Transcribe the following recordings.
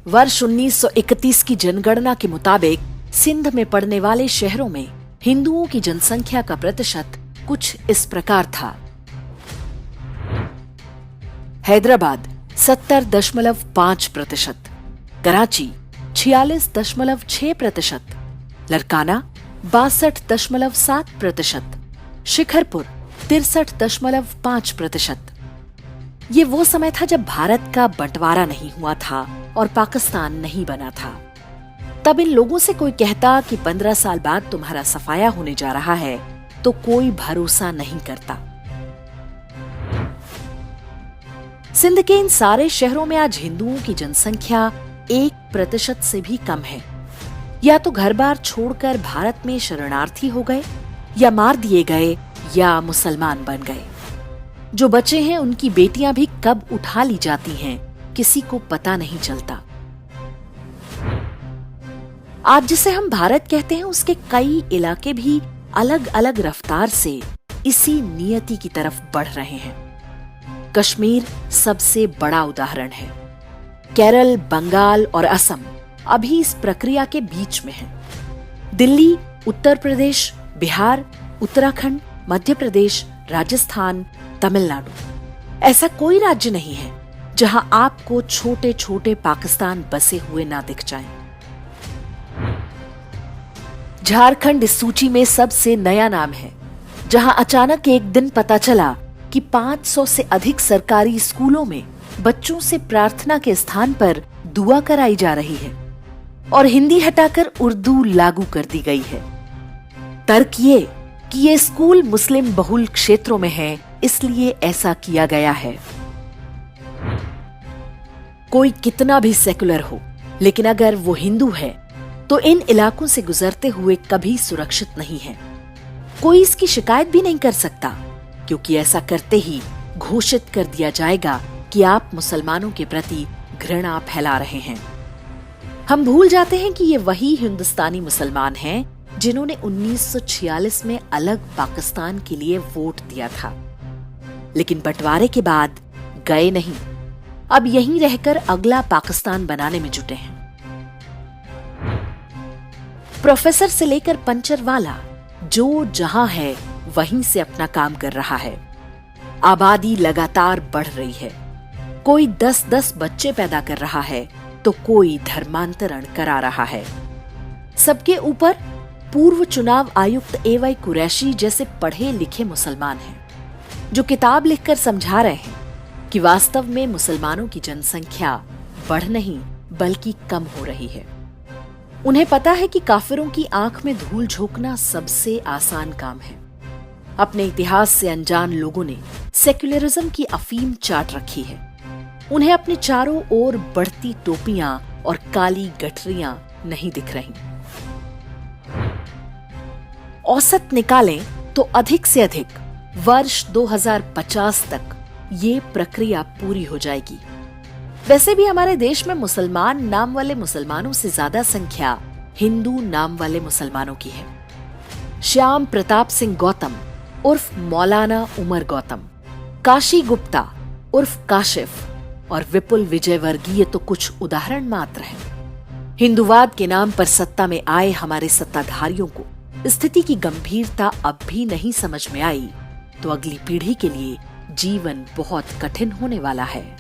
वर्ष 1931 की जनगणना के मुताबिक सिंध में पड़ने वाले शहरों में हिंदुओं की जनसंख्या का प्रतिशत कुछ इस प्रकार था। हैदराबाद 70.5%, कराची 46.6%, लड़काना 62.7%, शिखरपुर 63.5%। ये वो समय था जब भारत का बंटवारा नहीं हुआ था और पाकिस्तान नहीं बना था। तब इन लोगों से कोई कहता कि 15 साल बाद तुम्हारा सफाया होने जा रहा है तो कोई भरोसा नहीं करता। सिंध के इन सारे शहरों में आज हिंदुओं की जनसंख्या 1% से भी कम है। या तो घर बार छोड़कर भारत में शरणार्थी हो गए, या मार दिए गए, या मुसलमान बन गए। जो बचे हैं उनकी बेटियां भी कब उठा ली जाती हैं, किसी को पता नहीं चलता। आज जिसे हम भारत कहते हैं उसके कई इलाके भी अलग अलग रफ्तार से इसी नियति की तरफ बढ़ रहे हैं। कश्मीर सबसे बड़ा उदाहरण है। केरल, बंगाल और असम अभी इस प्रक्रिया के बीच में हैं। दिल्ली, उत्तर प्रदेश, बिहार, उत्तराखंड, मध्य प्रदेश, राजस्थान, तमिलनाडु, ऐसा कोई राज्य नहीं है जहां आपको छोटे छोटे पाकिस्तान बसे हुए ना दिख जाएं। झारखंड इस सूची में सबसे नया नाम है, जहां अचानक एक दिन पता चला कि 500 से अधिक सरकारी स्कूलों में बच्चों से प्रार्थना के स्थान पर दुआ कराई जा रही है और हिंदी हटाकर उर्दू लागू कर दी गई है। तर्क ये कि ये स्कूल मुस्लिम बहुल क्षेत्रों में है, इसलिए ऐसा किया गया है। कोई कितना भी सेकुलर हो, लेकिन अगर वो हिंदू है तो इन इलाकों से गुजरते हुए कभी सुरक्षित नहीं है। कोई इसकी शिकायत भी नहीं कर सकता, क्योंकि ऐसा करते ही घोषित कर दिया जाएगा कि आप मुसलमानों के प्रति घृणा फैला रहे हैं। हम भूल जाते हैं कि ये वही हिंदुस्तानी मुसलमान हैं जिन्होंने 1946 में अलग पाकिस्तान के लिए वोट दिया था, लेकिन बंटवारे के बाद गए नहीं। अब यहीं रहकर अगला पाकिस्तान बनाने में जुटे हैं। प्रोफेसर से लेकर पंचर वाला जो जहां है वहीं से अपना काम कर रहा है। आबादी लगातार बढ़ रही है। कोई 10-10 बच्चे पैदा कर रहा है तो कोई धर्मांतरण करा रहा है। सबके ऊपर पूर्व चुनाव आयुक्त A.Y. कुरैशी जैसे पढ़े लिखे मुसलमान हैं, जो किताब लिखकर समझा रहे हैं कि वास्तव में मुसलमानों की जनसंख्या बढ़ नहीं बल्कि कम हो रही है। उन्हें पता है कि काफिरों की आंख में धूल झोंकना सबसे आसान काम है। अपने इतिहास से अनजान लोगों ने सेक्युलरिज्म की अफीम चाट रखी है। उन्हें अपने चारों ओर बढ़ती टोपियां और काली गठरियां नहीं दिख रही। औसत निकालें तो अधिक से अधिक वर्ष 2050 तक ये प्रक्रिया पूरी हो जाएगी। वैसे भी हमारे देश में मुसलमान नाम वाले मुसलमानों से ज्यादा संख्या हिंदू नाम वाले मुसलमानों की है। श्याम प्रताप सिंह गौतम उर्फ मौलाना उमर गौतम, काशी गुप्ता उर्फ काशिफ और विपुल विजयवर्गीय तो कुछ उदाहरण मात्र हैं। हिंदुवाद के नाम पर सत्ता में आए हमारे सत्ताधारियों को स्थिति की गंभीरता अब भी नहीं समझ में आई तो अगली पीढ़ी के लिए जीवन बहुत कठिन होने वाला है।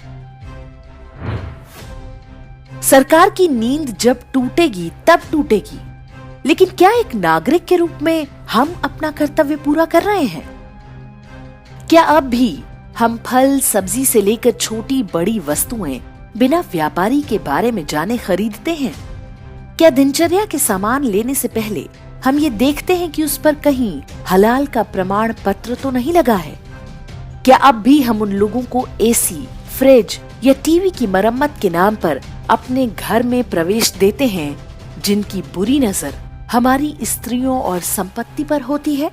सरकार की नींद जब टूटेगी तब टूटेगी, लेकिन क्या एक नागरिक के रूप में हम अपना कर्तव्य पूरा कर रहे हैं? क्या अब भी हम फल सब्जी से लेकर छोटी बड़ी वस्तुएं बिना व्यापारी के बारे में जाने खरीदते हैं? क्या दिनचर्या के सामान लेने से पहले हम ये देखते हैं कि उस पर कहीं हलाल का प्रमाण पत्र तो नहीं लगा है? क्या अब भी हम उन लोगों को एसी, फ्रिज या टीवी की मरम्मत के नाम पर अपने घर में प्रवेश देते हैं जिनकी बुरी नजर हमारी स्त्रियों और संपत्ति पर होती है?